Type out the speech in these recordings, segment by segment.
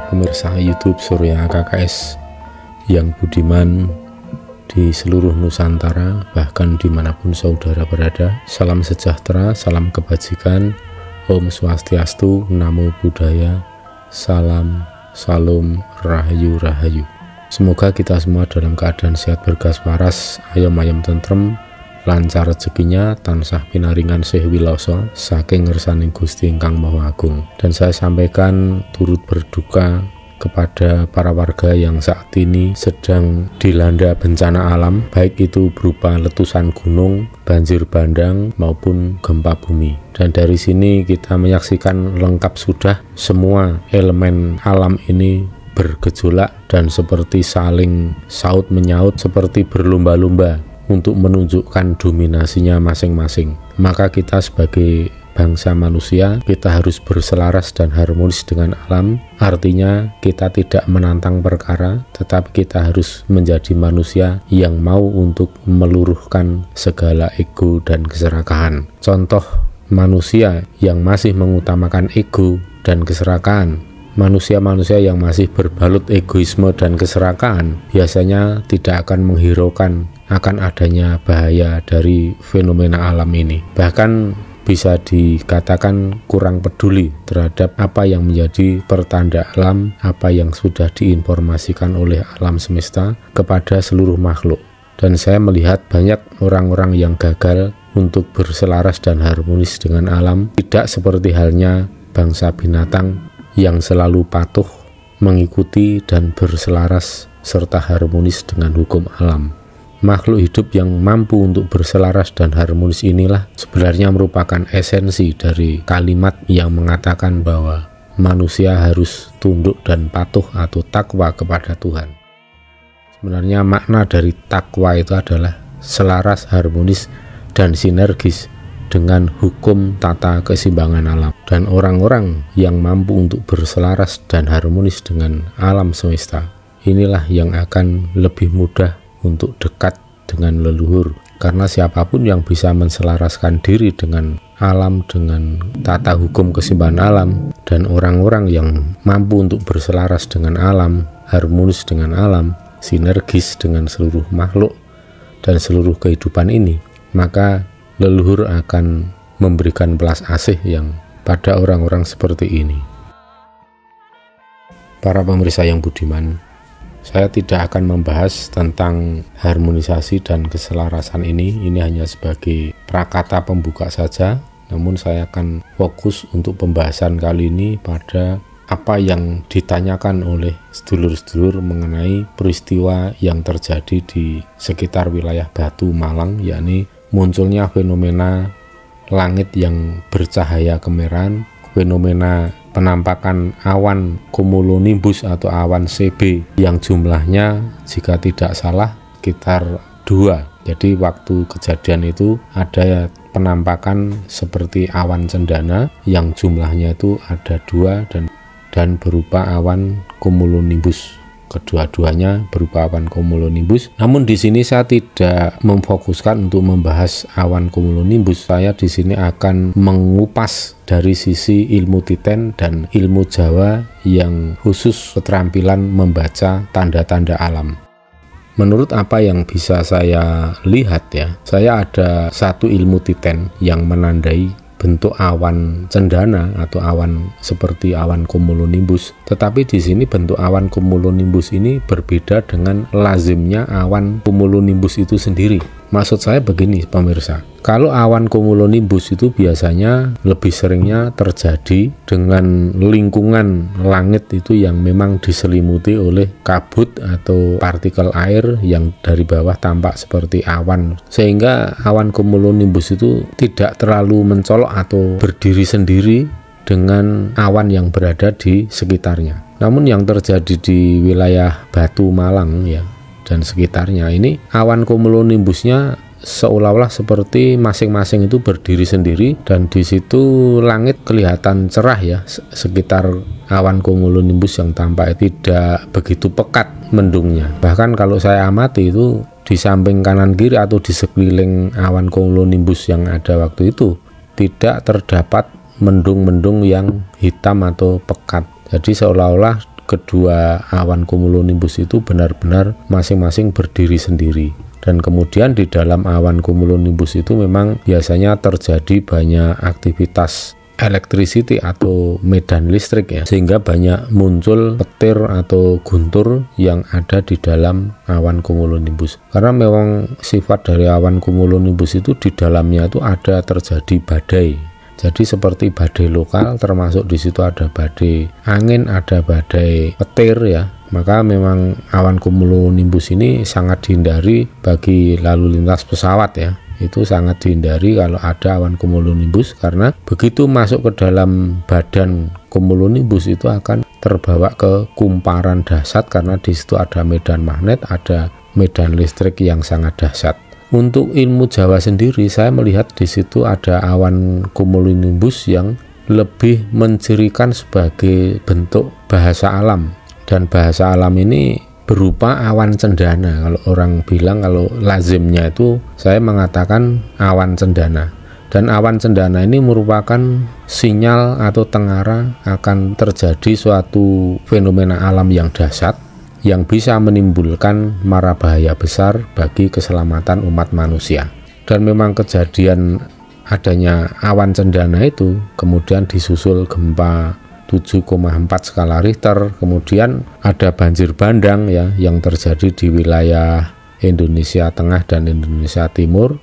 Pemirsa YouTube Surya KKS yang budiman di seluruh Nusantara, bahkan dimanapun saudara berada, salam sejahtera, salam kebajikan, Om Swastiastu, Namo Buddhaya, salam, salam, rahayu, rahayu. Semoga kita semua dalam keadaan sehat bergas waras, ayam tentrem, lancar rezekinya, tansah pinaringan sih wiloso saking ngersaning Gusti ingkang Maha Agung. Dan saya sampaikan turut berduka kepada para warga yang saat ini sedang dilanda bencana alam, baik itu berupa letusan gunung, banjir bandang, maupun gempa bumi. Dan dari sini kita menyaksikan lengkap sudah semua elemen alam ini bergejolak dan seperti saling saut menyaut, seperti berlomba-lomba untuk menunjukkan dominasinya masing-masing. Maka kita sebagai bangsa manusia, kita harus berselaras dan harmonis dengan alam. Artinya kita tidak menantang perkara, tetapi kita harus menjadi manusia yang mau untuk meluruhkan segala ego dan keserakahan. Contoh manusia yang masih mengutamakan ego dan keserakahan, manusia-manusia yang masih berbalut egoisme dan keserakahan biasanya tidak akan menghiraukan akan adanya bahaya dari fenomena alam ini. Bahkan bisa dikatakan kurang peduli terhadap apa yang menjadi pertanda alam, apa yang sudah diinformasikan oleh alam semesta kepada seluruh makhluk. Dan saya melihat banyak orang-orang yang gagal untuk berselaras dan harmonis dengan alam, tidak seperti halnya bangsa binatang yang selalu patuh mengikuti dan berselaras serta harmonis dengan hukum alam. Makhluk hidup yang mampu untuk berselaras dan harmonis inilah sebenarnya merupakan esensi dari kalimat yang mengatakan bahwa manusia harus tunduk dan patuh atau takwa kepada Tuhan. Sebenarnya makna dari takwa itu adalah selaras, harmonis, dan sinergis dengan hukum tata keseimbangan alam. Dan orang-orang yang mampu untuk berselaras dan harmonis dengan alam semesta, inilah yang akan lebih mudah untuk dekat dengan leluhur, karena siapapun yang bisa menselaraskan diri dengan alam, dengan tata hukum keseimbangan alam, dan orang-orang yang mampu untuk berselaras dengan alam, harmonis dengan alam, sinergis dengan seluruh makhluk dan seluruh kehidupan ini, maka leluhur akan memberikan belas asih yang pada orang-orang seperti ini. Para pemirsa yang budiman, saya tidak akan membahas tentang harmonisasi dan keselarasan ini hanya sebagai prakata pembuka saja, namun saya akan fokus untuk pembahasan kali ini pada apa yang ditanyakan oleh sedulur-sedulur mengenai peristiwa yang terjadi di sekitar wilayah Batu, Malang, yakni munculnya fenomena langit yang bercahaya kemerahan, fenomena penampakan awan cumulonimbus atau awan CB yang jumlahnya jika tidak salah sekitar 2. Jadi waktu kejadian itu ada penampakan seperti awan cendana yang jumlahnya itu ada 2 dan berupa awan cumulonimbus. Kedua-duanya berupa awan cumulonimbus. Namun di sini saya tidak memfokuskan untuk membahas awan cumulonimbus. Saya di sini akan mengupas dari sisi ilmu Titen dan ilmu Jawa yang khusus keterampilan membaca tanda-tanda alam. Menurut apa yang bisa saya lihat ya, saya ada satu ilmu Titen yang menandai bentuk awan cendana atau awan seperti awan cumulonimbus. Tetapi di sini bentuk awan cumulonimbus ini berbeda dengan lazimnya awan cumulonimbus itu sendiri. Maksud saya begini pemirsa, kalau awan cumulonimbus itu biasanya lebih seringnya terjadi dengan lingkungan langit itu yang memang diselimuti oleh kabut atau partikel air yang dari bawah tampak seperti awan, sehingga awan cumulonimbus itu tidak terlalu mencolok atau berdiri sendiri dengan awan yang berada di sekitarnya. Namun yang terjadi di wilayah Batu Malang ya dan sekitarnya ini, awan cumulonimbusnya seolah-olah seperti masing-masing itu berdiri sendiri, dan di situ langit kelihatan cerah ya, sekitar awan cumulonimbus yang tampak tidak begitu pekat mendungnya. Bahkan kalau saya amati itu di samping kanan kiri atau di sekeliling awan cumulonimbus yang ada waktu itu tidak terdapat mendung-mendung yang hitam atau pekat. Jadi seolah-olah kedua awan cumulonimbus itu benar-benar masing-masing berdiri sendiri. Dan kemudian di dalam awan cumulonimbus itu memang biasanya terjadi banyak aktivitas electricity atau medan listrik ya, sehingga banyak muncul petir atau guntur yang ada di dalam awan cumulonimbus. Karena memang sifat dari awan cumulonimbus itu di dalamnya itu ada terjadi badai. Jadi seperti badai lokal, termasuk di situ ada badai angin, ada badai petir ya. Maka memang awan cumulonimbus ini sangat dihindari bagi lalu lintas pesawat ya. Itu sangat dihindari kalau ada awan cumulonimbus, karena begitu masuk ke dalam badan cumulonimbus itu akan terbawa ke kumparan dahsyat, karena di situ ada medan magnet, ada medan listrik yang sangat dahsyat. Untuk ilmu Jawa sendiri, saya melihat di situ ada awan cumulonimbus yang lebih mencirikan sebagai bentuk bahasa alam, dan bahasa alam ini berupa awan cendana. Kalau orang bilang, kalau lazimnya itu saya mengatakan awan cendana, dan awan cendana ini merupakan sinyal atau tengara akan terjadi suatu fenomena alam yang dahsyat yang bisa menimbulkan mara bahaya besar bagi keselamatan umat manusia. Dan memang kejadian adanya awan cendana itu kemudian disusul gempa 7,4 skala Richter, kemudian ada banjir bandang ya yang terjadi di wilayah Indonesia Tengah dan Indonesia Timur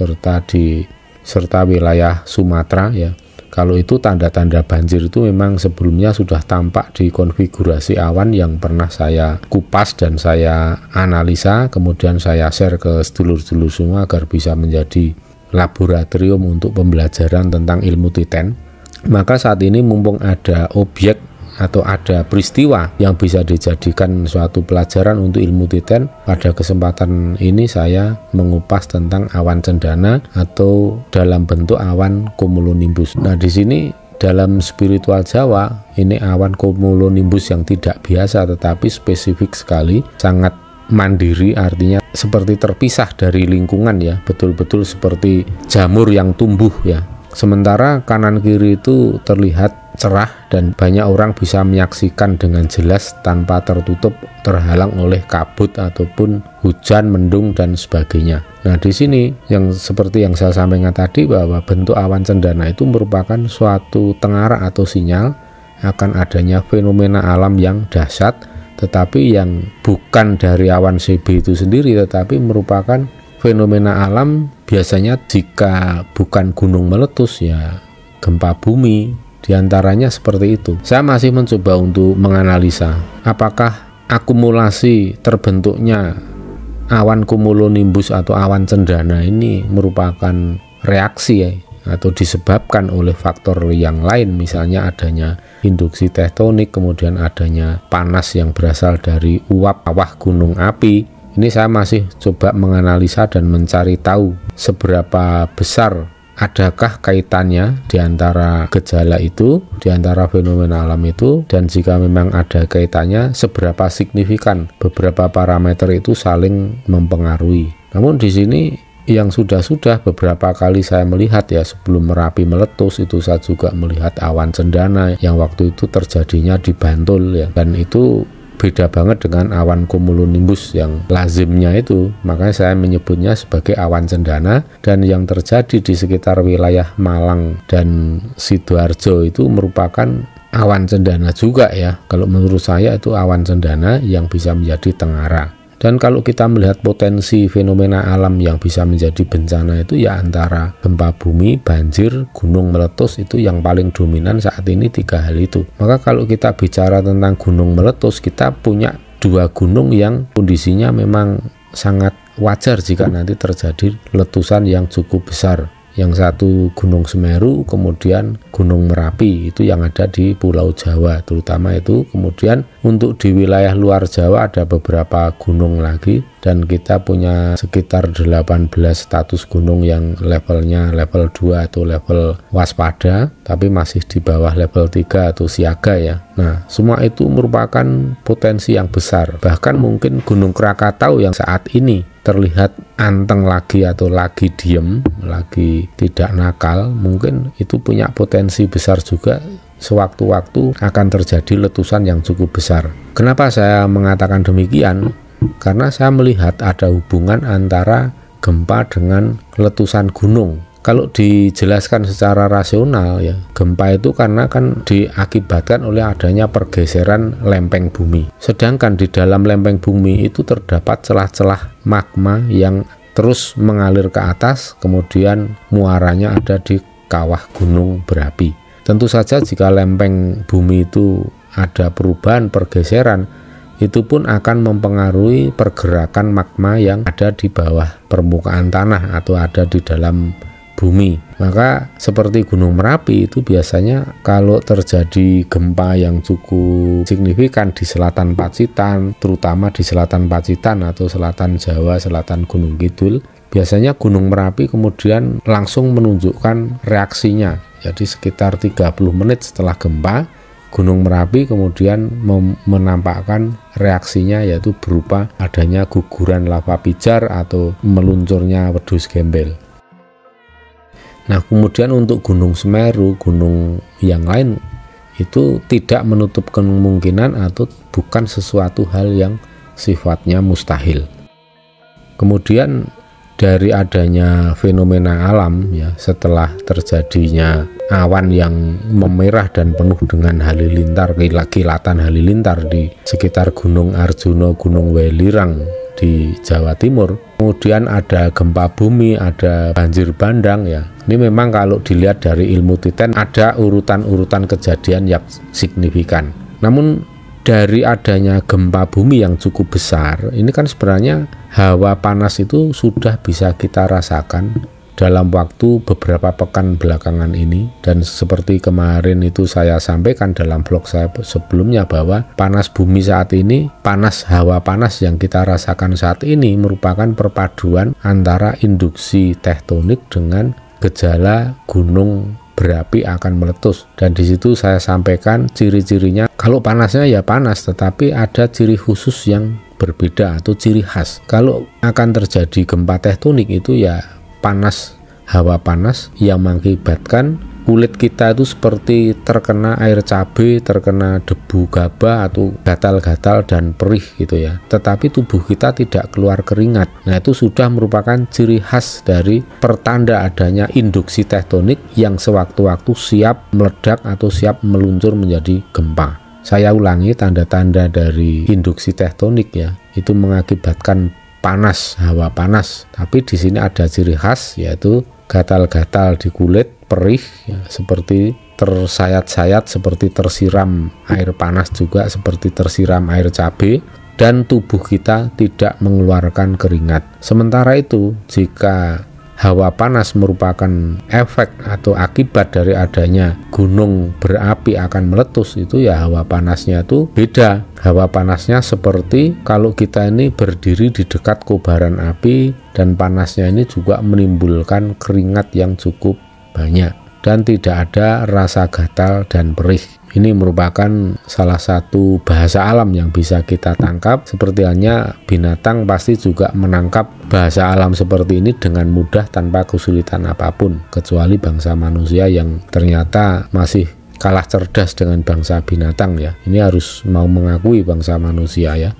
serta wilayah Sumatera ya. Kalau itu tanda-tanda banjir itu memang sebelumnya sudah tampak di konfigurasi awan yang pernah saya kupas dan saya analisa, kemudian saya share ke sedulur-sedulur semua agar bisa menjadi laboratorium untuk pembelajaran tentang ilmu Titan. Maka saat ini mumpung ada objek atau ada peristiwa yang bisa dijadikan suatu pelajaran untuk ilmu Titan, pada kesempatan ini saya mengupas tentang awan cendana atau dalam bentuk awan cumulonimbus. Nah, di sini dalam spiritual Jawa ini awan cumulonimbus yang tidak biasa tetapi spesifik sekali, sangat mandiri, artinya seperti terpisah dari lingkungan ya, betul-betul seperti jamur yang tumbuh ya. Sementara kanan kiri itu terlihat cerah dan banyak orang bisa menyaksikan dengan jelas tanpa tertutup, terhalang oleh kabut ataupun hujan, mendung dan sebagainya. Nah, di sini yang seperti yang saya sampaikan tadi, bahwa bentuk awan cendana itu merupakan suatu tengara atau sinyal akan adanya fenomena alam yang dahsyat, tetapi yang bukan dari awan CB itu sendiri, tetapi merupakan fenomena alam. Biasanya jika bukan gunung meletus ya gempa bumi, diantaranya seperti itu. Saya masih mencoba untuk menganalisa apakah akumulasi terbentuknya awan cumulonimbus atau awan cendana ini merupakan reaksi ya, atau disebabkan oleh faktor yang lain, misalnya adanya induksi tektonik, kemudian adanya panas yang berasal dari uap kawah gunung api. Ini saya masih coba menganalisa dan mencari tahu seberapa besar adakah kaitannya di antara gejala itu, di antara fenomena alam itu, dan jika memang ada kaitannya, seberapa signifikan beberapa parameter itu saling mempengaruhi. Namun di sini yang sudah beberapa kali saya melihat ya, sebelum Merapi meletus itu saya juga melihat awan cendana yang waktu itu terjadinya di Bantul ya, dan itu beda banget dengan awan cumulonimbus yang lazimnya itu. Makanya saya menyebutnya sebagai awan cendana, dan yang terjadi di sekitar wilayah Malang dan Sidoarjo itu merupakan awan cendana juga ya. Kalau menurut saya itu awan cendana yang bisa menjadi tengara. Dan kalau kita melihat potensi fenomena alam yang bisa menjadi bencana itu ya antara gempa bumi, banjir, gunung meletus, itu yang paling dominan saat ini 3 hal itu. Maka kalau kita bicara tentang gunung meletus, kita punya 2 gunung yang kondisinya memang sangat wajar jika nanti terjadi letusan yang cukup besar. Yang satu Gunung Semeru, kemudian Gunung Merapi, itu yang ada di Pulau Jawa terutama itu. Kemudian untuk di wilayah luar Jawa ada beberapa gunung lagi, dan kita punya sekitar 18 status gunung yang levelnya level 2 atau level waspada, tapi masih di bawah level 3 atau siaga ya. Nah, semua itu merupakan potensi yang besar. Bahkan mungkin Gunung Krakatau yang saat ini terlihat anteng lagi atau lagi diem, lagi tidak nakal, mungkin itu punya potensi besar juga sewaktu-waktu akan terjadi letusan yang cukup besar. Kenapa saya mengatakan demikian? Karena saya melihat ada hubungan antara gempa dengan letusan gunung. Kalau dijelaskan secara rasional ya, gempa itu karena kan diakibatkan oleh adanya pergeseran lempeng bumi. Sedangkan di dalam lempeng bumi itu terdapat celah-celah magma yang terus mengalir ke atas, kemudian muaranya ada di kawah gunung berapi. Tentu saja jika lempeng bumi itu ada perubahan pergeseran, itu pun akan mempengaruhi pergerakan magma yang ada di bawah permukaan tanah atau ada di dalam bumi. Maka seperti Gunung Merapi itu biasanya kalau terjadi gempa yang cukup signifikan di selatan Pacitan, terutama di selatan Pacitan atau selatan Jawa, selatan Gunung Kidul, biasanya Gunung Merapi kemudian langsung menunjukkan reaksinya. Jadi sekitar 30 menit setelah gempa, Gunung Merapi kemudian menampakkan reaksinya, yaitu berupa adanya guguran lava pijar atau meluncurnya wedhus gembel. Nah, kemudian untuk Gunung Semeru, gunung yang lain itu tidak menutup kemungkinan atau bukan sesuatu hal yang sifatnya mustahil. Kemudian dari adanya fenomena alam ya, setelah terjadinya awan yang memerah dan penuh dengan halilintar, kilatan halilintar di sekitar Gunung Arjuna, Gunung Welirang di Jawa Timur, kemudian ada gempa bumi, ada banjir bandang ya. Ini memang kalau dilihat dari ilmu Titan ada urutan-urutan kejadian yang signifikan. Namun dari adanya gempa bumi yang cukup besar, ini kan sebenarnya hawa panas itu sudah bisa kita rasakan dalam waktu beberapa pekan belakangan ini. Dan seperti kemarin itu saya sampaikan dalam vlog saya sebelumnya bahwa panas bumi saat ini, hawa panas yang kita rasakan saat ini merupakan perpaduan antara induksi tektonik dengan gejala gunung berapi akan meletus. Dan di situ saya sampaikan ciri-cirinya. Kalau panasnya ya panas, tetapi ada ciri khusus yang berbeda atau ciri khas. Kalau akan terjadi gempa tektonik itu ya panas, hawa panas yang mengakibatkan kulit kita itu seperti terkena air cabai, terkena debu gabah atau gatal-gatal dan perih gitu ya. Tetapi tubuh kita tidak keluar keringat. Nah, itu sudah merupakan ciri khas dari pertanda adanya induksi tektonik yang sewaktu-waktu siap meledak atau siap meluncur menjadi gempa. Saya ulangi, tanda-tanda dari induksi tektonik ya, itu mengakibatkan panas, hawa panas. Tapi di sini ada ciri khas, yaitu gatal-gatal di kulit, perih ya, seperti tersayat-sayat, seperti tersiram air panas juga, seperti tersiram air cabai, dan tubuh kita tidak mengeluarkan keringat. Sementara itu, jika hawa panas merupakan efek atau akibat dari adanya gunung berapi akan meletus, itu ya hawa panasnya itu beda. Hawa panasnya seperti kalau kita ini berdiri di dekat kobaran api, dan panasnya ini juga menimbulkan keringat yang cukup banyak dan tidak ada rasa gatal dan perih. Ini merupakan salah satu bahasa alam yang bisa kita tangkap. Seperti halnya binatang pasti juga menangkap bahasa alam seperti ini dengan mudah tanpa kesulitan apapun, kecuali bangsa manusia yang ternyata masih kalah cerdas dengan bangsa binatang ya. Ini harus mau mengakui bangsa manusia ya.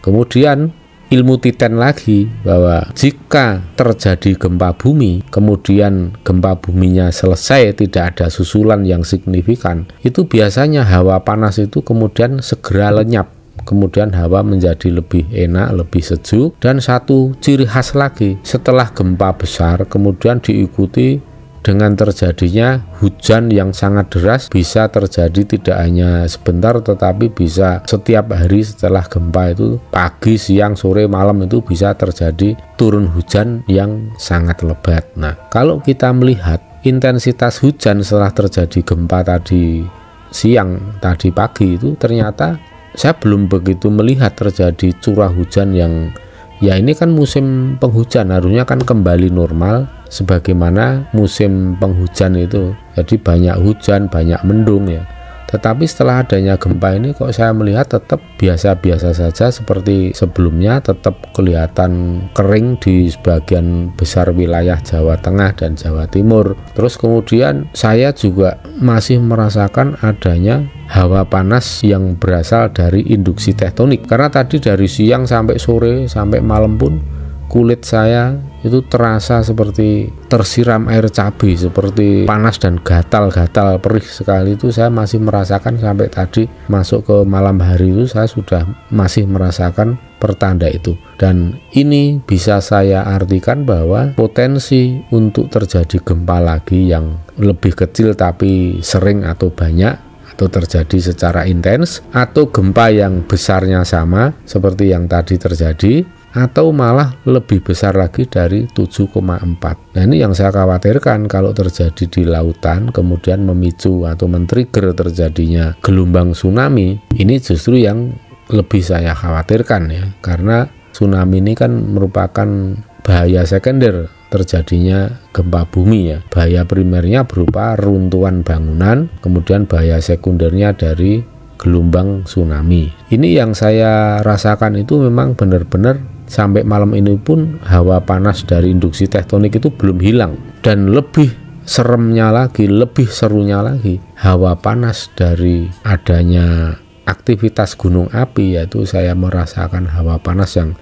Kemudian ilmu Titan lagi bahwa jika terjadi gempa bumi, kemudian gempa buminya selesai, tidak ada susulan yang signifikan, itu biasanya hawa panas itu kemudian segera lenyap. Kemudian hawa menjadi lebih enak, lebih sejuk. Dan satu ciri khas lagi, setelah gempa besar kemudian diikuti dengan terjadinya hujan yang sangat deras, bisa terjadi tidak hanya sebentar tetapi bisa setiap hari setelah gempa itu, pagi, siang, sore, malam itu bisa terjadi turun hujan yang sangat lebat. Nah, kalau kita melihat intensitas hujan setelah terjadi gempa tadi siang, tadi pagi itu, ternyata saya belum begitu melihat terjadi curah hujan yang, ya ini kan musim penghujan, harusnya kan kembali normal sebagaimana musim penghujan itu. Jadi banyak hujan, banyak mendung ya. Tetapi setelah adanya gempa ini kok saya melihat tetap biasa-biasa saja seperti sebelumnya, tetap kelihatan kering di sebagian besar wilayah Jawa Tengah dan Jawa Timur. Terus kemudian saya juga masih merasakan adanya hawa panas yang berasal dari induksi tektonik. Karena tadi dari siang sampai sore sampai malam pun kulit saya itu terasa seperti tersiram air cabai, seperti panas dan gatal-gatal, perih sekali. Itu saya masih merasakan sampai tadi masuk ke malam hari itu, saya sudah masih merasakan pertanda itu. Dan ini bisa saya artikan bahwa potensi untuk terjadi gempa lagi yang lebih kecil tapi sering atau banyak, atau terjadi secara intens, atau gempa yang besarnya sama seperti yang tadi terjadi, atau malah lebih besar lagi dari 7,4. Nah, ini yang saya khawatirkan kalau terjadi di lautan kemudian memicu atau men-trigger terjadinya gelombang tsunami. Ini justru yang lebih saya khawatirkan ya, karena tsunami ini kan merupakan bahaya sekunder terjadinya gempa bumi ya. Bahaya primernya berupa runtuhan bangunan, kemudian bahaya sekundernya dari gelombang tsunami. Ini yang saya rasakan itu memang benar-benar sampai malam ini pun hawa panas dari induksi tektonik itu belum hilang. Dan lebih seremnya lagi, lebih serunya lagi, hawa panas dari adanya aktivitas gunung api, yaitu saya merasakan hawa panas yang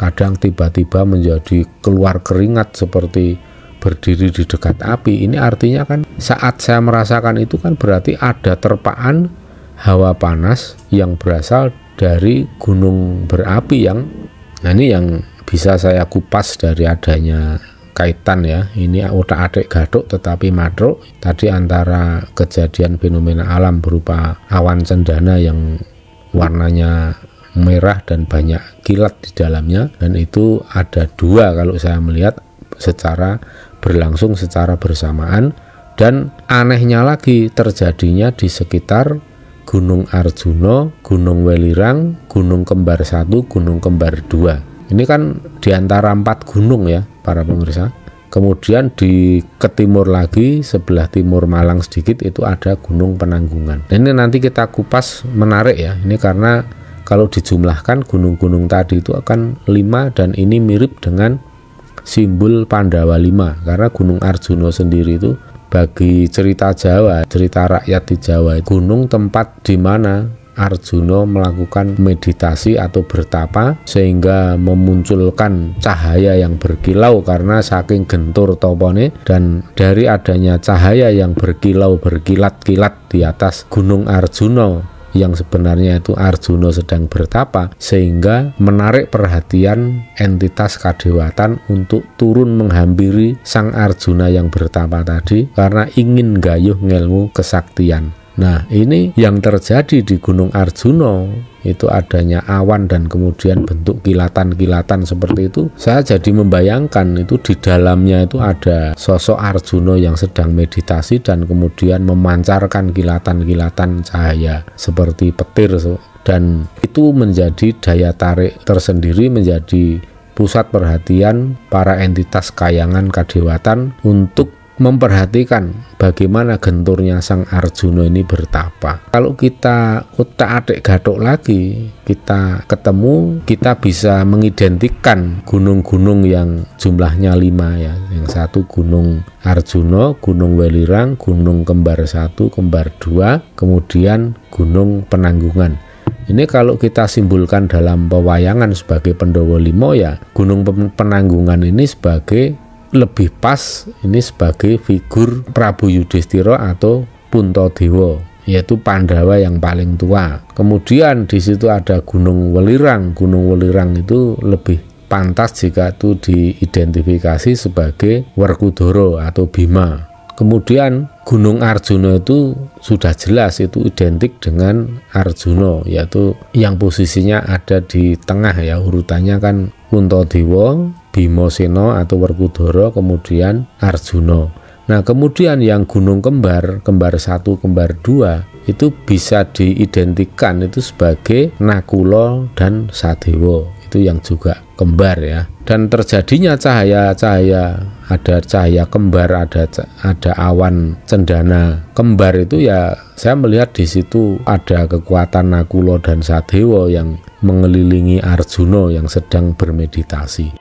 kadang tiba-tiba menjadi keluar keringat seperti berdiri di dekat api. Ini artinya kan saat saya merasakan itu kan berarti ada terpaan hawa panas yang berasal dari gunung berapi yang, nah ini yang bisa saya kupas dari adanya kaitan ya. Ini otak-atik gaduk tetapi madruk tadi antara kejadian fenomena alam berupa awan cendana yang warnanya merah dan banyak kilat di dalamnya, dan itu ada dua kalau saya melihat secara berlangsung secara bersamaan. Dan anehnya lagi terjadinya di sekitar Gunung Arjuna, Gunung Welirang, Gunung Kembar 1, Gunung Kembar 2. Ini kan diantara 4 gunung ya para pemirsa. Kemudian di ke timur lagi, sebelah timur Malang sedikit itu ada Gunung Penanggungan. Dan ini nanti kita kupas, menarik ya. Ini karena kalau dijumlahkan gunung-gunung tadi itu akan 5, dan ini mirip dengan simbol Pandawa 5. Karena Gunung Arjuna sendiri itu bagi cerita Jawa, cerita rakyat di Jawa, gunung tempat di mana Arjuna melakukan meditasi atau bertapa sehingga memunculkan cahaya yang berkilau karena saking gentur topone, dan dari adanya cahaya yang berkilau berkilat-kilat di atas Gunung Arjuna yang sebenarnya itu Arjuna sedang bertapa, sehingga menarik perhatian entitas kadewatan untuk turun menghampiri sang Arjuna yang bertapa tadi karena ingin gayuh ngelmu kesaktian. Nah, ini yang terjadi di Gunung Arjuna, itu adanya awan dan kemudian bentuk kilatan-kilatan seperti itu. Saya jadi membayangkan itu di dalamnya itu ada sosok Arjuna yang sedang meditasi dan kemudian memancarkan kilatan-kilatan cahaya seperti petir, dan itu menjadi daya tarik tersendiri, menjadi pusat perhatian para entitas kayangan kadewatan untuk memperhatikan bagaimana genturnya Sang Arjuna ini bertapa. Kalau kita utak-atik gathuk lagi, kita ketemu, kita bisa mengidentikan gunung-gunung yang jumlahnya 5 ya. Yang satu Gunung Arjuna, Gunung Welirang, Gunung Kembar 1, Kembar 2, kemudian Gunung Penanggungan. Ini kalau kita simpulkan dalam pewayangan sebagai Pandhawa 5 ya, Gunung Penanggungan ini sebagai lebih pas ini sebagai figur Prabu Yudhistira atau Puntadewa, yaitu Pandhawa yang paling tua. Kemudian di situ ada Gunung Welirang. Gunung Welirang itu lebih pantas jika itu diidentifikasi sebagai Werkudara atau Bima. Kemudian Gunung Arjuna itu sudah jelas itu identik dengan Arjuna, yaitu yang posisinya ada di tengah ya, urutannya kan Puntadewa, Bimasena atau Werkudara, kemudian Arjuna. Nah, kemudian yang Gunung Kembar, Kembar 1, Kembar 2 itu bisa diidentikan itu sebagai Nakula dan Sadewa. Itu yang juga kembar ya. Dan terjadinya cahaya-cahaya, ada cahaya kembar, ada awan cendana kembar itu ya, saya melihat di situ ada kekuatan Nakula dan Sadewa yang mengelilingi Arjuna yang sedang bermeditasi.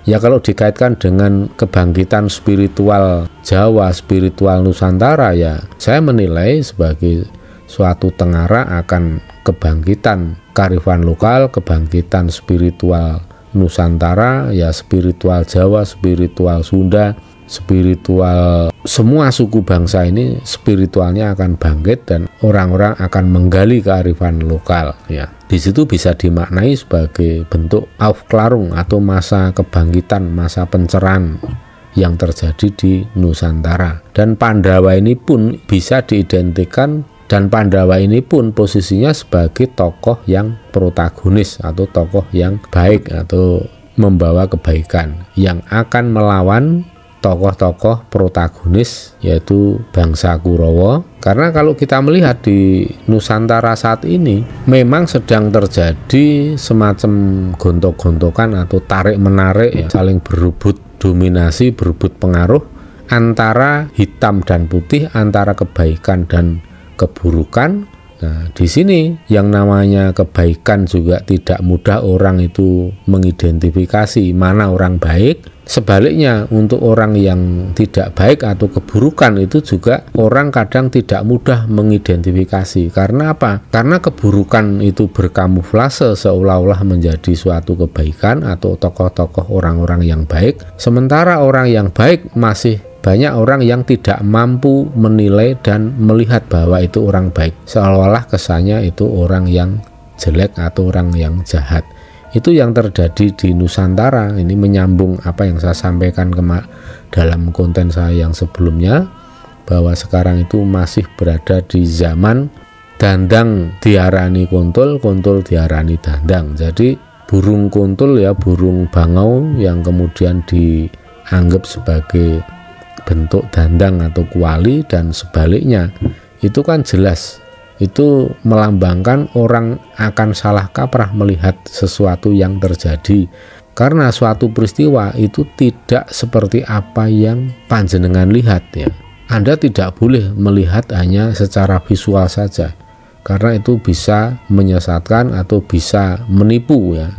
Ya, kalau dikaitkan dengan kebangkitan spiritual Jawa, spiritual Nusantara ya, saya menilai sebagai suatu tengara akan kebangkitan kearifan lokal, kebangkitan spiritual Nusantara ya, spiritual Jawa, spiritual Sunda, spiritual semua suku bangsa ini spiritualnya akan bangkit dan orang-orang akan menggali kearifan lokal ya. Di situ bisa dimaknai sebagai bentuk Aufklärung atau masa kebangkitan, masa pencerahan yang terjadi di Nusantara. Dan Pandhawa ini pun bisa diidentikan, dan Pandhawa ini pun posisinya sebagai tokoh yang protagonis atau tokoh yang baik atau membawa kebaikan yang akan melawan tokoh-tokoh protagonis yaitu bangsa Kurawa. Karena kalau kita melihat di Nusantara saat ini memang sedang terjadi semacam gontok-gontokan atau tarik-menarik ya, saling berebut dominasi, berebut pengaruh antara hitam dan putih, antara kebaikan dan keburukan. Nah, di sini yang namanya kebaikan juga tidak mudah orang itu mengidentifikasi mana orang baik. Sebaliknya untuk orang yang tidak baik atau keburukan itu juga orang kadang tidak mudah mengidentifikasi. Karena apa? Karena keburukan itu berkamuflase seolah-olah menjadi suatu kebaikan atau tokoh-tokoh orang-orang yang baik. Sementara orang yang baik masih banyak orang yang tidak mampu menilai dan melihat bahwa itu orang baik. Seolah-olah kesannya itu orang yang jelek atau orang yang jahat. Itu yang terjadi di Nusantara. Ini menyambung apa yang saya sampaikan dalam konten saya yang sebelumnya, bahwa sekarang itu masih berada di zaman dandang diarani kuntul, kuntul diarani dandang. Jadi burung kuntul ya, burung bangau yang kemudian dianggap sebagai bentuk dandang atau kuali, dan sebaliknya itu kan jelas itu melambangkan orang akan salah kaprah melihat sesuatu yang terjadi, karena suatu peristiwa itu tidak seperti apa yang panjenengan lihat ya. Anda tidak boleh melihat hanya secara visual saja, karena itu bisa menyesatkan atau bisa menipu ya.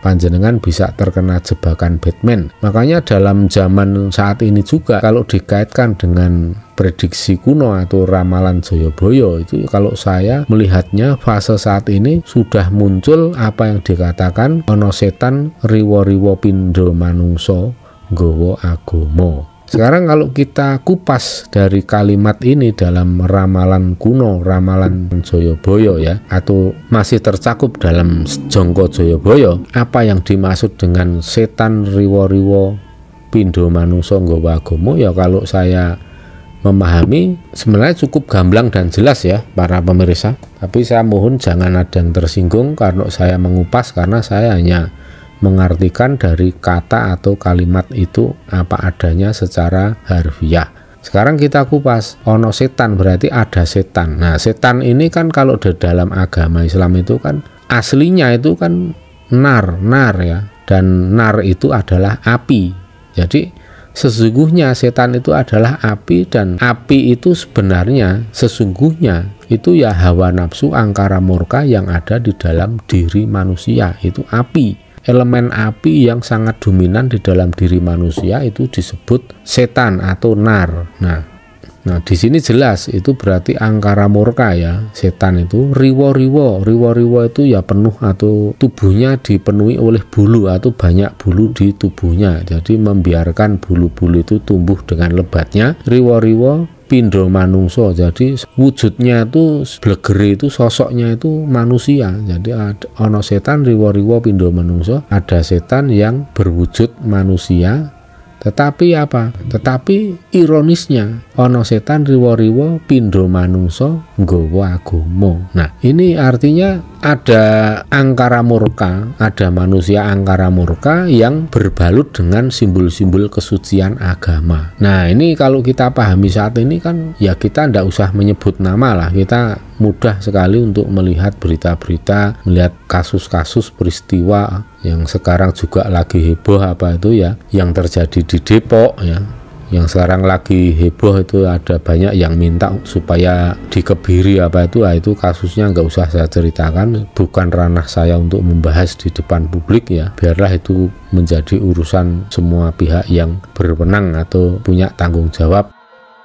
Panjenengan bisa terkena jebakan Batman. Makanya dalam zaman saat ini juga kalau dikaitkan dengan prediksi kuno atau ramalan Jayabaya, itu kalau saya melihatnya fase saat ini sudah muncul apa yang dikatakan ana setan riwa-riwa pindha manungsa nggawa agama. Sekarang kalau kita kupas dari kalimat ini dalam ramalan kuno, ramalan Jayabaya ya, atau masih tercakup dalam Jangka Jayabaya, apa yang dimaksud dengan setan riwa-riwa pindha manungsa nggawa agama ya, kalau saya memahami sebenarnya cukup gamblang dan jelas ya para pemirsa. Tapi saya mohon jangan ada yang tersinggung karena saya mengupas, karena saya hanya mengartikan dari kata atau kalimat itu apa adanya secara harfiah. Sekarang kita kupas, ono setan berarti ada setan. Nah, setan ini kan kalau di dalam agama Islam itu kan aslinya itu kan nar ya, dan nar itu adalah api. Jadi Sesungguhnya setan itu adalah api, dan api itu sebenarnya sesungguhnya itu ya hawa nafsu angkara murka yang ada di dalam diri manusia. Itu api, elemen api yang sangat dominan di dalam diri manusia itu disebut setan atau nar. Nah di sini jelas itu berarti angkara murka ya. Setan itu riwo-riwo itu ya penuh atau tubuhnya dipenuhi oleh bulu atau banyak bulu di tubuhnya. Jadi membiarkan bulu-bulu itu tumbuh dengan lebatnya. Riwo-riwo pindo manungso, jadi wujudnya itu blegere itu sosoknya itu manusia. Jadi ono setan riwo-riwo pindo manungso, ada setan yang berwujud manusia. Tetapi apa? Tetapi ironisnya ono setan riwo-riwo pindo manungso nggawa agama. Nah, ini artinya ada angkara murka, ada manusia angkara murka yang berbalut dengan simbol-simbol kesucian agama. Nah, ini kalau kita pahami saat ini kan ya kita ndak usah menyebut nama lah, kita mudah sekali untuk melihat berita-berita, melihat kasus-kasus peristiwa yang sekarang juga lagi heboh apa itu ya, yang terjadi di Depok ya. Yang sekarang lagi heboh itu ada banyak yang minta supaya dikebiri apa itu kasusnya nggak usah saya ceritakan, bukan ranah saya untuk membahas di depan publik ya, biarlah itu menjadi urusan semua pihak yang berwenang atau punya tanggung jawab.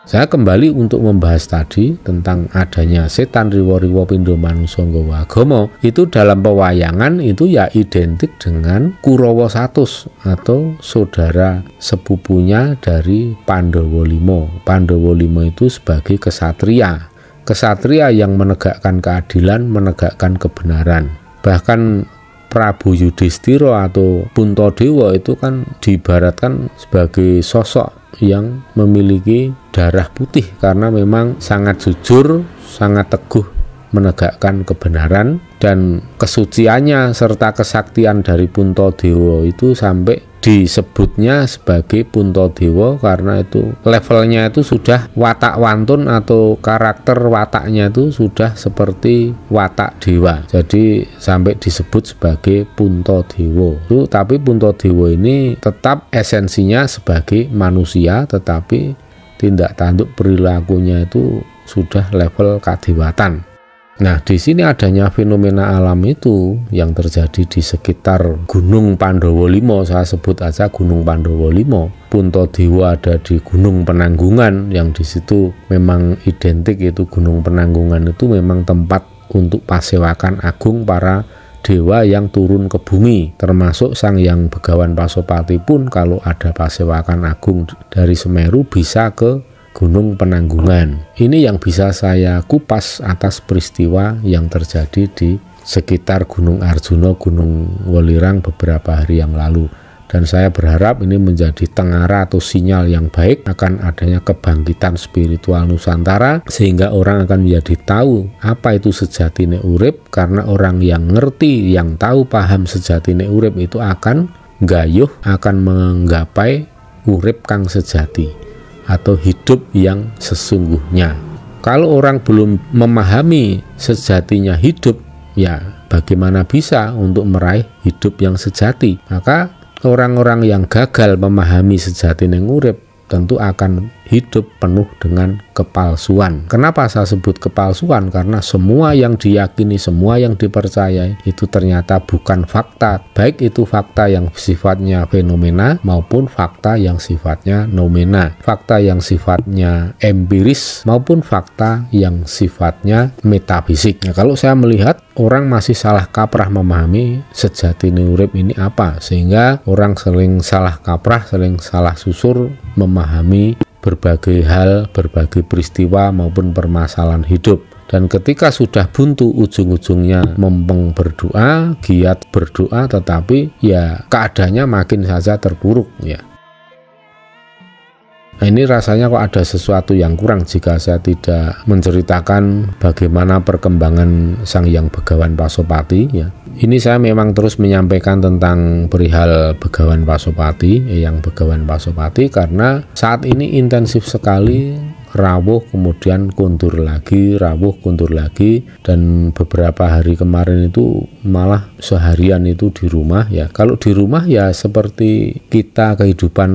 Saya kembali untuk membahas tadi tentang adanya setan riwo-riwo pindo manungso nggawa agama. Itu dalam pewayangan itu ya identik dengan Kurawa Satus atau saudara sepupunya dari Pandhawa Lima. Pandhawa Lima itu sebagai kesatria yang menegakkan keadilan, menegakkan kebenaran. Bahkan Prabu Yudhistira atau Puntadewa itu kan diibaratkan sebagai sosok yang memiliki darah putih karena memang sangat jujur, sangat teguh menegakkan kebenaran, dan kesuciannya serta kesaktian dari Puntadewa itu sampai disebutnya sebagai Puntadewa karena itu levelnya itu sudah watak wantun atau karakter wataknya itu sudah seperti watak dewa, jadi sampai disebut sebagai Puntadewa itu. Tapi Puntadewa ini tetap esensinya sebagai manusia, tetapi tindak tanduk perilakunya itu sudah level kadewatan. Nah, di sini adanya fenomena alam itu yang terjadi di sekitar Gunung Pandhawa Lima, saya sebut aja Gunung Pandhawa Lima. Puntadewa ada di Gunung Penanggungan, yang di situ memang identik itu Gunung Penanggungan itu memang tempat untuk pasewakan agung para dewa yang turun ke bumi, termasuk Sang Hyang Begawan Pasopati pun kalau ada pasewakan agung dari Semeru bisa ke Gunung Penanggungan. Ini yang bisa saya kupas atas peristiwa yang terjadi di sekitar Gunung Arjuna, Gunung Welirang beberapa hari yang lalu. Dan saya berharap ini menjadi tengara atau sinyal yang baik akan adanya kebangkitan spiritual Nusantara, sehingga orang akan menjadi tahu apa itu sejatine urip, karena orang yang ngerti, yang tahu paham sejatine urip itu akan gayuh, akan menggapai urip kang sejati atau hidup yang sesungguhnya. Kalau orang belum memahami sejatinya hidup, ya bagaimana bisa untuk meraih hidup yang sejati? Maka orang-orang yang gagal memahami sejatinya urip tentu akan hidup penuh dengan kepalsuan. Kenapa saya sebut kepalsuan? Karena semua yang diyakini, semua yang dipercayai itu ternyata bukan fakta, baik itu fakta yang sifatnya fenomena maupun fakta yang sifatnya noumena, fakta yang sifatnya empiris maupun fakta yang sifatnya metafisik. Nah, kalau saya melihat orang masih salah kaprah memahami sejati urip ini apa, sehingga orang sering salah kaprah, sering salah susur memahami berbagai hal, berbagai peristiwa maupun permasalahan hidup. Dan ketika sudah buntu, ujung-ujungnya mempeng berdoa, giat berdoa, tetapi ya keadaannya makin saja terpuruk ya. Nah, ini rasanya kok ada sesuatu yang kurang jika saya tidak menceritakan bagaimana perkembangan Sang Hyang Begawan Pasopati ya. Ini saya memang terus menyampaikan tentang perihal Begawan Pasopati, Hyang Begawan Pasopati, karena saat ini intensif sekali rawuh kemudian kundur lagi, rawuh kundur lagi, dan beberapa hari kemarin itu malah seharian itu di rumah ya. Kalau di rumah ya seperti kita kehidupan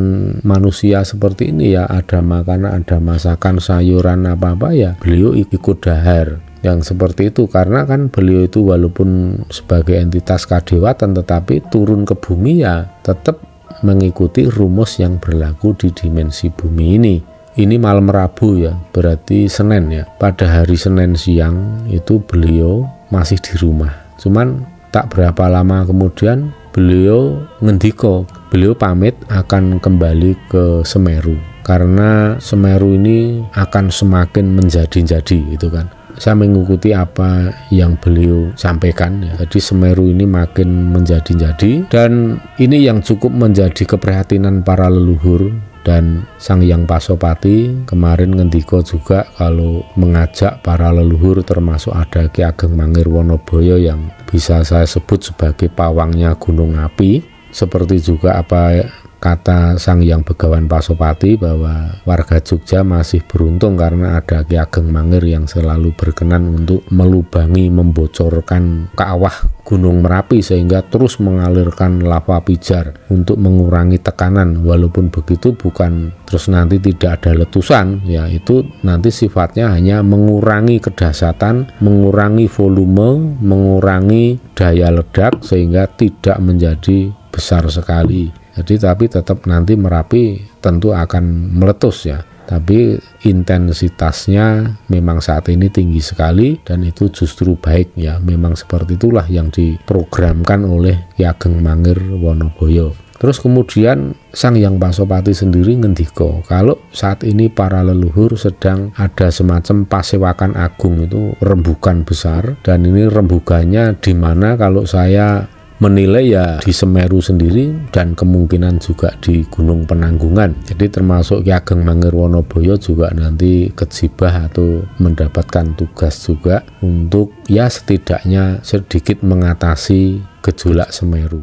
manusia seperti ini ya, ada makanan, ada masakan, sayuran apa-apa ya, beliau ikut dahar yang seperti itu, karena kan beliau itu walaupun sebagai entitas kadewatan tetapi turun ke bumi ya tetap mengikuti rumus yang berlaku di dimensi bumi ini. Ini malam Rabu ya, berarti Senin ya. Pada hari Senin siang itu beliau masih di rumah. Cuman tak berapa lama kemudian beliau ngendiko, beliau pamit akan kembali ke Semeru karena Semeru ini akan semakin menjadi-jadi gitu kan. Saya mengikuti apa yang beliau sampaikan ya. Jadi Semeru ini makin menjadi-jadi, dan ini yang cukup menjadi keprihatinan para leluhur. Dan Sang Hyang Pasopati kemarin ngendiko juga kalau mengajak para leluhur, termasuk ada Ki Ageng Mangir Wonoboyo yang bisa saya sebut sebagai pawangnya gunung api, seperti juga apa kata Sang Hyang Begawan Pasopati bahwa warga Jogja masih beruntung karena ada Ki Ageng Mangir yang selalu berkenan untuk melubangi, membocorkan kawah Gunung Merapi sehingga terus mengalirkan lava pijar untuk mengurangi tekanan. Walaupun begitu bukan terus nanti tidak ada letusan ya, itu nanti sifatnya hanya mengurangi kedahsyatan, mengurangi volume, mengurangi daya ledak sehingga tidak menjadi besar sekali. Jadi tapi tetap nanti Merapi tentu akan meletus ya, tapi intensitasnya memang saat ini tinggi sekali dan itu justru baik ya. Memang seperti itulah yang diprogramkan oleh Ki Ageng Mangir Wonoboyo. Terus kemudian Sang Hyang Pasopati sendiri ngendiko kalau saat ini para leluhur sedang ada semacam pasewakan agung, itu rembugan besar, dan ini rembugannya di mana kalau saya menilai ya di Semeru sendiri dan kemungkinan juga di Gunung Penanggungan. Jadi termasuk Ki Ageng Mangir Wonoboyo juga nanti kejibah atau mendapatkan tugas juga untuk ya setidaknya sedikit mengatasi gejolak Semeru.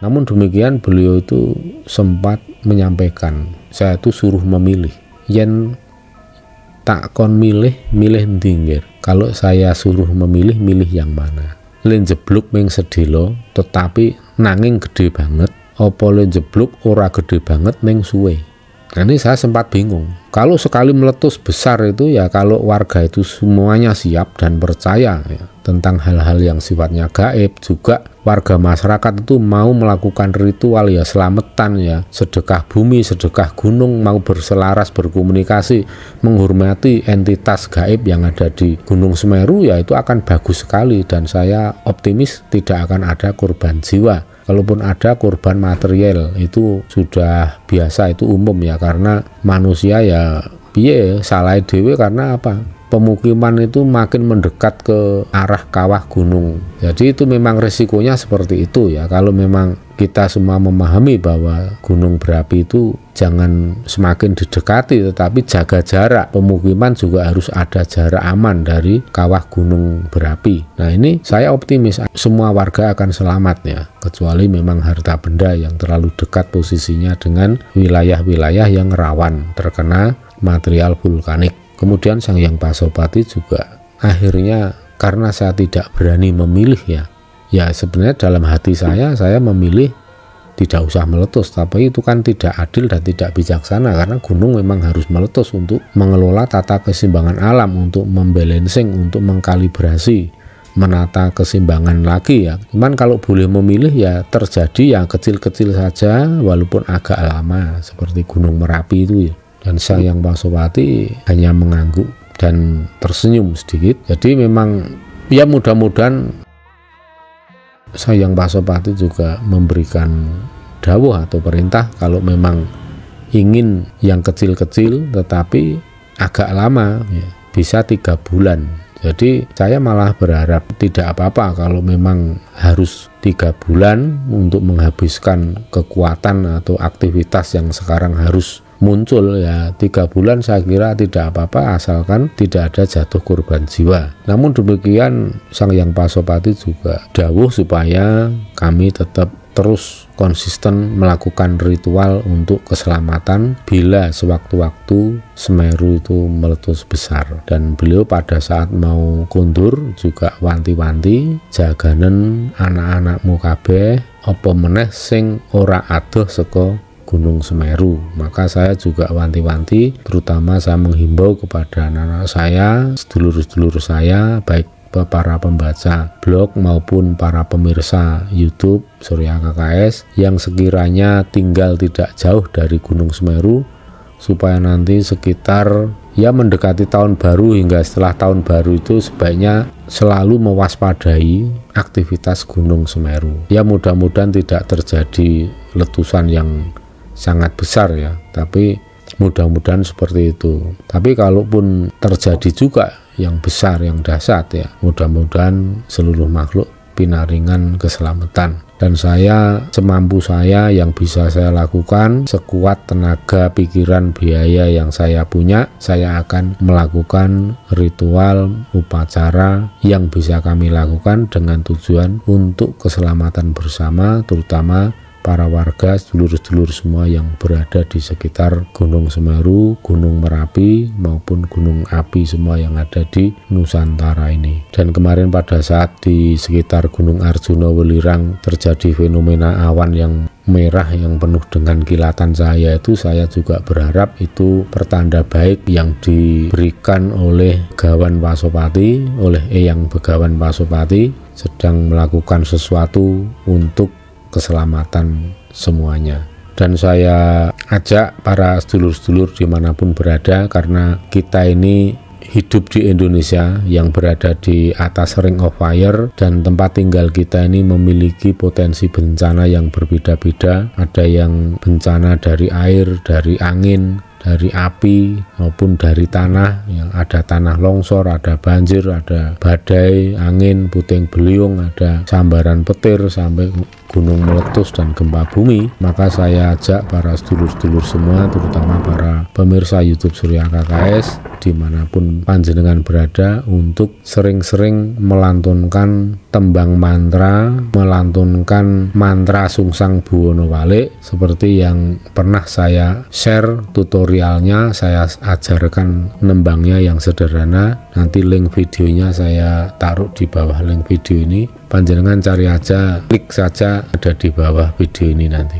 Namun demikian beliau itu sempat menyampaikan, saya itu suruh memilih, yen tak kon milih ndinggir. Kalau saya suruh memilih, milih yang mana? Len jebluk ming sedelo tetapi nanging gede banget, apa len jebluk ora gede banget ning suwe. Nah, ini saya sempat bingung. Kalau sekali meletus besar itu ya kalau warga itu semuanya siap dan percaya ya, tentang hal-hal yang sifatnya gaib, juga warga masyarakat itu mau melakukan ritual ya selamatan ya, sedekah bumi, sedekah gunung, mau berselaras, berkomunikasi, menghormati entitas gaib yang ada di Gunung Semeru ya, itu akan bagus sekali dan saya optimis tidak akan ada korban jiwa. Kalaupun ada korban material itu sudah biasa, itu umum ya, karena manusia ya piye salah dhewe karena apa? Pemukiman itu makin mendekat ke arah kawah gunung. Jadi itu memang resikonya seperti itu ya. Kalau memang kita semua memahami bahwa gunung berapi itu jangan semakin didekati tetapi jaga jarak. Pemukiman juga harus ada jarak aman dari kawah gunung berapi. Nah, ini saya optimis semua warga akan selamat ya, kecuali memang harta benda yang terlalu dekat posisinya dengan wilayah-wilayah yang rawan terkena material vulkanik. Kemudian Sang Hyang Pasopati juga akhirnya karena saya tidak berani memilih ya sebenarnya dalam hati saya memilih tidak usah meletus, tapi itu kan tidak adil dan tidak bijaksana karena gunung memang harus meletus untuk mengelola tata keseimbangan alam, untuk membalancing, untuk mengkalibrasi, menata keseimbangan lagi ya. Cuman kalau boleh memilih ya terjadi yang kecil-kecil saja walaupun agak lama seperti Gunung Merapi itu ya. Dan Sang Hyang Pasopati hanya mengangguk dan tersenyum sedikit. Jadi memang ya mudah-mudahan Sang Hyang Pasopati juga memberikan dawuh atau perintah kalau memang ingin yang kecil-kecil tetapi agak lama ya, bisa 3 bulan. Jadi saya malah berharap tidak apa-apa kalau memang harus 3 bulan untuk menghabiskan kekuatan atau aktivitas yang sekarang harus muncul ya. 3 bulan saya kira tidak apa-apa asalkan tidak ada jatuh korban jiwa. Namun demikian Sang Hyang Pasopati juga dawuh supaya kami tetap terus konsisten melakukan ritual untuk keselamatan bila sewaktu-waktu Semeru itu meletus besar. Dan beliau pada saat mau kundur juga wanti-wanti, jaganen anak-anakmu kabeh apa meneh sing ora adoh saka Gunung Semeru. Maka saya juga wanti-wanti, terutama saya menghimbau kepada anak-anak saya, sedulur-sedulur saya, baik para pembaca blog maupun para pemirsa YouTube Surya KKS yang sekiranya tinggal tidak jauh dari Gunung Semeru, supaya nanti sekitar mendekati tahun baru hingga setelah tahun baru itu sebaiknya selalu mewaspadai aktivitas Gunung Semeru. Mudah-mudahan tidak terjadi letusan yang sangat besar tapi mudah-mudahan seperti itu. Tapi kalaupun terjadi juga yang besar, yang dahsyat mudah-mudahan seluruh makhluk pinaringan keselamatan. Dan saya semampu saya yang bisa saya lakukan, sekuat tenaga, pikiran, biaya yang saya punya, saya akan melakukan ritual upacara yang bisa kami lakukan dengan tujuan untuk keselamatan bersama, terutama para warga, sedulur-sedulur semua yang berada di sekitar Gunung Semeru, Gunung Merapi maupun Gunung Api semua yang ada di Nusantara ini. Dan kemarin pada saat di sekitar Gunung Arjuna Welirang terjadi fenomena awan yang merah yang penuh dengan kilatan cahaya itu, saya juga berharap itu pertanda baik yang diberikan oleh Begawan Pasopati, oleh Eyang Begawan Pasopati sedang melakukan sesuatu untuk keselamatan semuanya. Dan saya ajak para sedulur-sedulur dimanapun berada, karena kita ini hidup di Indonesia yang berada di atas Ring of Fire, dan tempat tinggal kita ini memiliki potensi bencana yang berbeda-beda. Ada yang bencana dari air, dari angin, dari api maupun dari tanah, yang ada tanah longsor, ada banjir, ada badai, angin, puting beliung, ada sambaran petir sampai gunung meletus dan gempa bumi. Maka saya ajak para sedulur-sedulur semua, terutama para pemirsa YouTube Surya KKS dimanapun panjenengan berada, untuk sering-sering melantunkan tembang mantra, melantunkan mantra Sungsang Buwono Walik seperti yang pernah saya share tutorialnya, saya ajarkan nembangnya yang sederhana. Nanti link videonya saya taruh di bawah link video ini, panjenengan cari aja, klik saja, ada di bawah video ini nanti.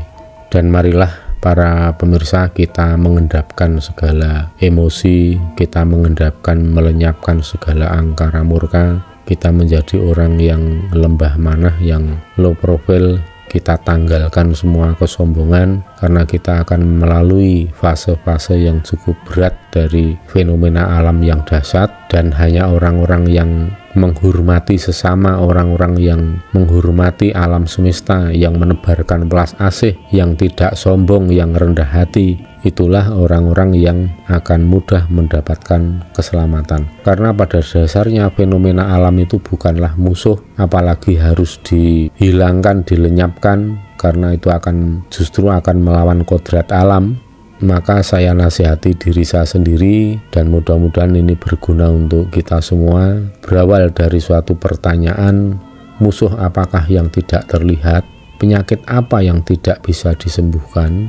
Dan marilah para pemirsa, kita mengendapkan segala emosi, kita mengendapkan, melenyapkan segala angkara murka, kita menjadi orang yang lembah manah, yang low profile. Kita tanggalkan semua kesombongan, karena kita akan melalui fase-fase yang cukup berat dari fenomena alam yang dahsyat. Dan hanya orang-orang yang menghormati sesama, orang-orang yang menghormati alam semesta, yang menebarkan belas asih, yang tidak sombong, yang rendah hati, itulah orang-orang yang akan mudah mendapatkan keselamatan. Karena pada dasarnya fenomena alam itu bukanlah musuh, apalagi harus dihilangkan, dilenyapkan, karena itu justru akan melawan kodrat alam. Maka saya nasihati diri saya sendiri, dan mudah-mudahan ini berguna untuk kita semua. Berawal dari suatu pertanyaan, musuh apakah yang tidak terlihat? Penyakit apa yang tidak bisa disembuhkan?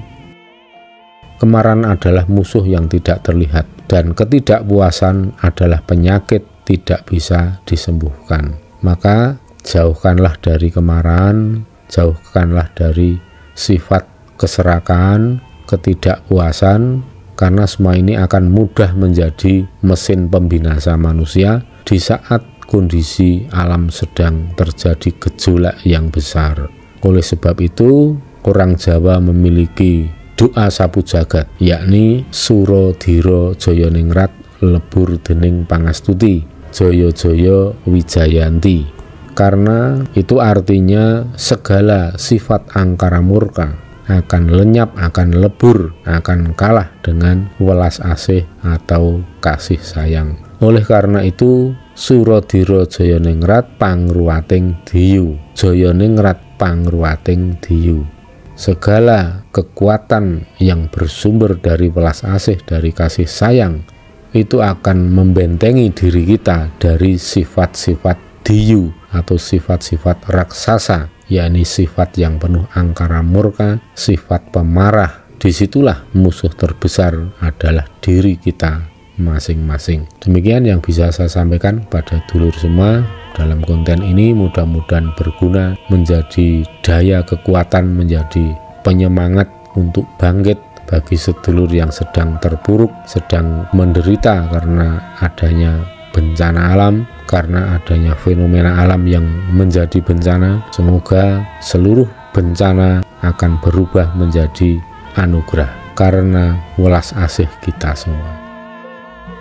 Kemarahan adalah musuh yang tidak terlihat, dan ketidakpuasan adalah penyakit tidak bisa disembuhkan. Maka jauhkanlah dari kemarahan, jauhkanlah dari sifat keserakahan, ketidakpuasan, karena semua ini akan mudah menjadi mesin pembinasa manusia di saat kondisi alam sedang terjadi gejolak yang besar. Oleh sebab itu, orang Jawa memiliki doa sapu jagat, yakni Suro Diro Joyoningrat lebur dening pangastuti, Joyo Joyo Wijayanti. Karena itu artinya segala sifat angkara murka akan lenyap, akan lebur, akan kalah dengan welas asih atau kasih sayang. Oleh karena itu, Surodiro Joyoningrat pangruwating diyu, Joyoningrat pangruwating diyu. Segala kekuatan yang bersumber dari welas asih, dari kasih sayang, itu akan membentengi diri kita dari sifat-sifat diyu atau sifat-sifat raksasa, yakni sifat yang penuh angkara murka, sifat pemarah. Disitulah musuh terbesar adalah diri kita masing-masing. Demikian yang bisa saya sampaikan pada dulur semua dalam konten ini. Mudah-mudahan berguna, menjadi daya kekuatan, menjadi penyemangat untuk bangkit bagi sedulur yang sedang terpuruk, sedang menderita karena adanya bencana alam, karena adanya fenomena alam yang menjadi bencana. Semoga seluruh bencana akan berubah menjadi anugerah karena welas asih kita semua.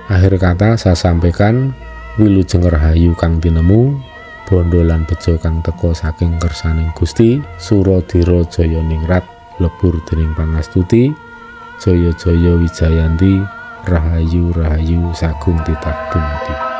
Akhir kata saya sampaikan, wilujeng rahayu kang tinemu, bondo lan bejo kang teka saking kersaning Gusti, Suradira jaya ningrat lebur dening pangastuti, jaya jaya wijayanti, rahayu rahayu sagung titah dumadi.